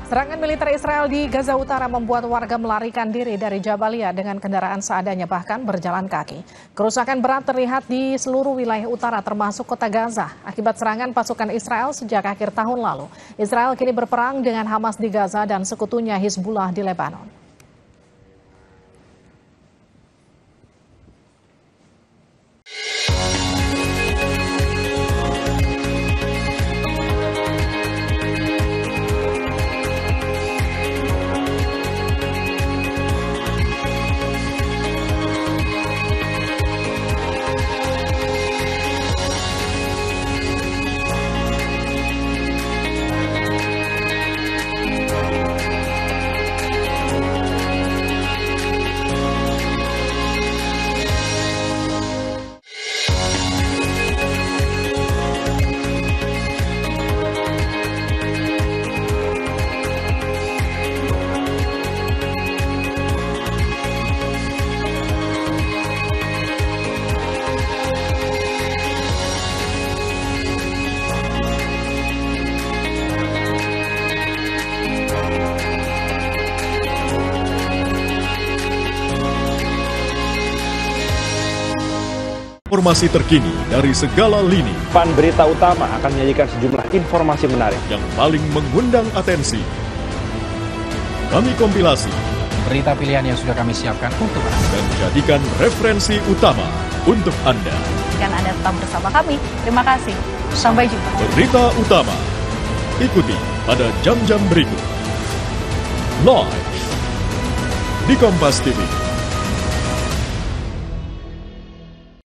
Serangan militer Israel di Gaza Utara membuat warga melarikan diri dari Jabalia dengan kendaraan seadanya bahkan berjalan kaki. Kerusakan berat terlihat di seluruh wilayah utara termasuk kota Gaza akibat serangan pasukan Israel sejak akhir tahun lalu. Israel kini berperang dengan Hamas di Gaza dan sekutunya Hizbullah di Lebanon. Informasi terkini dari segala lini. Pan Berita Utama akan menyajikan sejumlah informasi menarik yang paling mengundang atensi. Kami kompilasi berita pilihan yang sudah kami siapkan untuk Anda dan jadikan referensi utama untuk Anda. Dan Anda tetap bersama kami. Terima kasih. Sampai jumpa. Berita Utama. Ikuti pada jam-jam berikut. Live di Kompas TV.